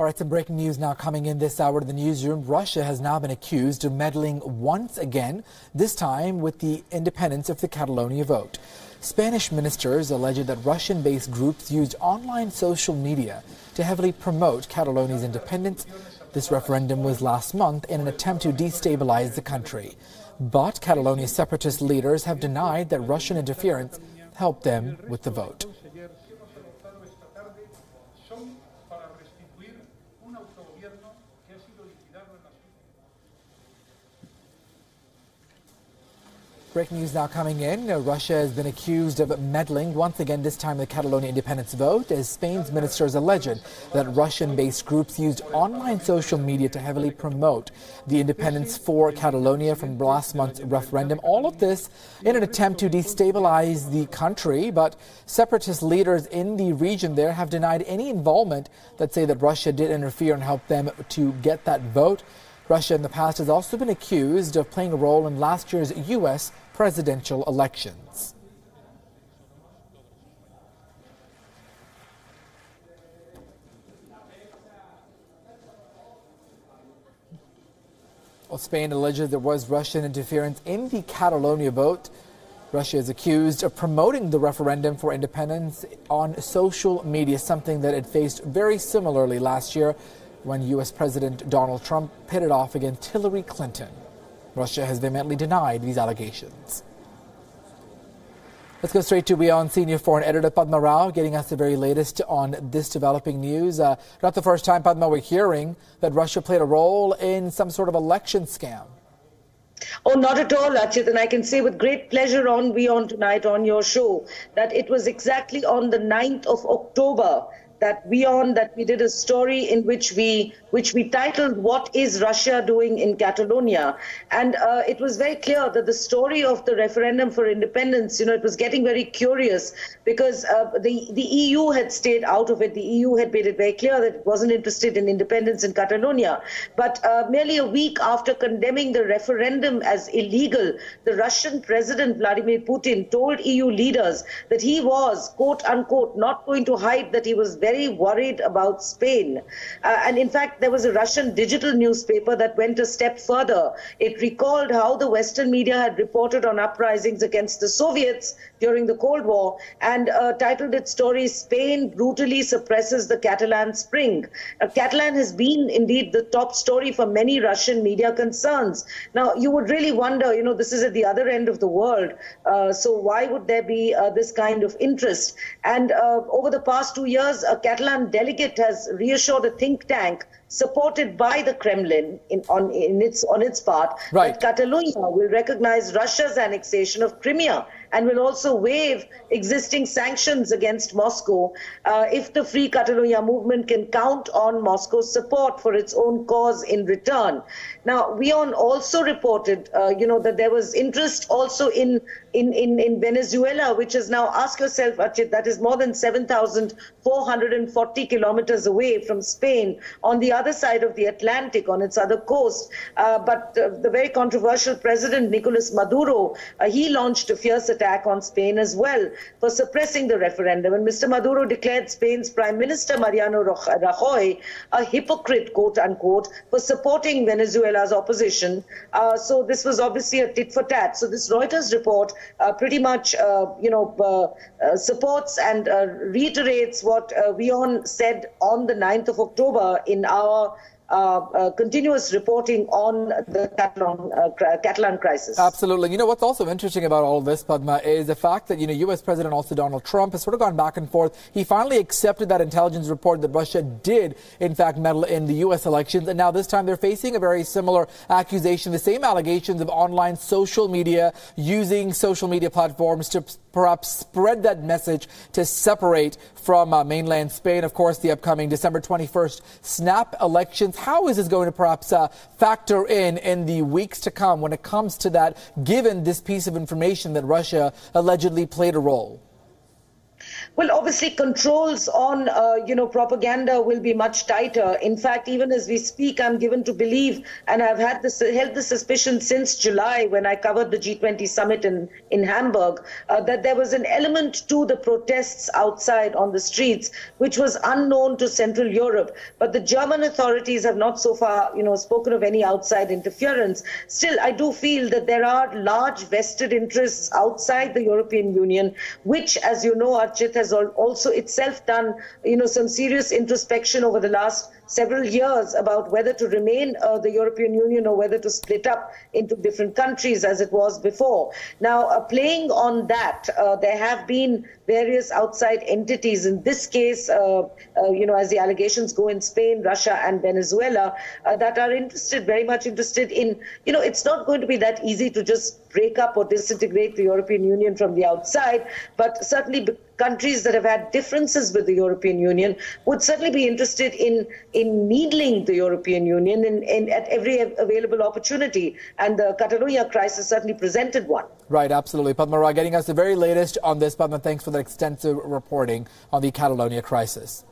All right, some breaking news now coming in this hour to the newsroom. Russia has now been accused of meddling once again, this time with the independence of the Catalonia vote. Spanish ministers alleged that Russian-based groups used online social media to heavily promote Catalonia's independence. This referendum was last month in an attempt to destabilize the country. But Catalonia separatist leaders have denied that Russian interference helped them with the vote. Breaking news now coming in. Russia has been accused of meddling once again, this time in the Catalonia independence vote, as Spain's ministers alleged that Russian-based groups used online social media to heavily promote the independence for Catalonia from last month's referendum. All of this in an attempt to destabilize the country, but separatist leaders in the region there have denied any involvement that say that Russia did interfere and help them to get that vote. Russia in the past has also been accused of playing a role in last year's U.S. presidential elections. Well, Spain alleges there was Russian interference in the Catalonia vote. Russia is accused of promoting the referendum for independence on social media, something that it faced very similarly last year when U.S. President Donald Trump pitted off against Hillary Clinton. Russia has vehemently denied these allegations. Let's go straight to WION Senior Foreign Editor Padma Rao, getting us the very latest on this developing news. Not the first time, Padma, we're hearing that Russia played a role in some sort of election scam. Oh, not at all, Achit. And I can say with great pleasure on WION tonight on your show that it was exactly on the 9th of October that we did a story in which we titled "What is Russia doing in Catalonia?" And it was very clear that the story of the referendum for independence, it was getting very curious because the EU had stayed out of it. The EU had made it very clear that it wasn't interested in independence in Catalonia. But merely a week after condemning the referendum as illegal, the Russian President Vladimir Putin told EU leaders that he was, quote unquote, not going to hide that he was very worried about Spain. And in fact, there was a Russian digital newspaper that went a step further. It recalled how the Western media had reported on uprisings against the Soviets during the Cold War and titled its story, "Spain Brutally Suppresses the Catalan Spring." Catalan has been indeed the top story for many Russian media concerns. Now, you would really wonder, this is at the other end of the world. So why would there be this kind of interest? And over the past 2 years, a Catalan delegate has reassured a think tank supported by the Kremlin on its part, right, that Catalonia will recognize Russia's annexation of Crimea and will also waive existing sanctions against Moscow if the Free Catalonia movement can count on Moscow's support for its own cause in return. Now, WION also reported, that there was interest also in Venezuela, which is now, ask yourself, Achit, that is more than 7,440 kilometers away from Spain on the other side of the Atlantic, on its other coast. But the very controversial President Nicolas Maduro, he launched a fierce attack on Spain as well for suppressing the referendum. And Mr. Maduro declared Spain's Prime Minister Mariano Rajoy a hypocrite, quote unquote, for supporting Venezuela's opposition. So this was obviously a tit for tat. So this Reuters report pretty much, supports and reiterates what WION said on the 9th of October in our continuous reporting on the Catalan crisis. Absolutely. What's also interesting about all of this, Padma, is the fact that, U.S. President also Donald Trump has sort of gone back and forth. He finally accepted that intelligence report that Russia did, in fact, meddle in the U.S. elections. And now this time they're facing a very similar accusation, the same allegations of online social media, using social media platforms to perhaps spread that message to separate from mainland Spain. Of course, the upcoming December 21st snap elections. How is this going to perhaps factor in the weeks to come when it comes to that, given this piece of information that Russia allegedly played a role? Well, obviously, controls on, propaganda will be much tighter. In fact, even as we speak, I'm given to believe, and I've held the suspicion since July when I covered the G20 summit in Hamburg, that there was an element to the protests outside on the streets, which was unknown to Central Europe. But the German authorities have not so far, spoken of any outside interference. Still, I do feel that there are large vested interests outside the European Union, which, as you know, Archit, has also itself done, some serious introspection over the last several years about whether to remain the European Union or whether to split up into different countries as it was before. Now, playing on that, there have been various outside entities, in this case, as the allegations go in Spain, Russia and Venezuela, that are very much interested in, it's not going to be that easy to just break up or disintegrate the European Union from the outside, but certainly countries that have had differences with the European Union would certainly be interested in needling the European Union at every available opportunity. And the Catalonia crisis certainly presented one. Right, absolutely. Padma Rai getting us the very latest on this. Padma, thanks for the extensive reporting on the Catalonia crisis.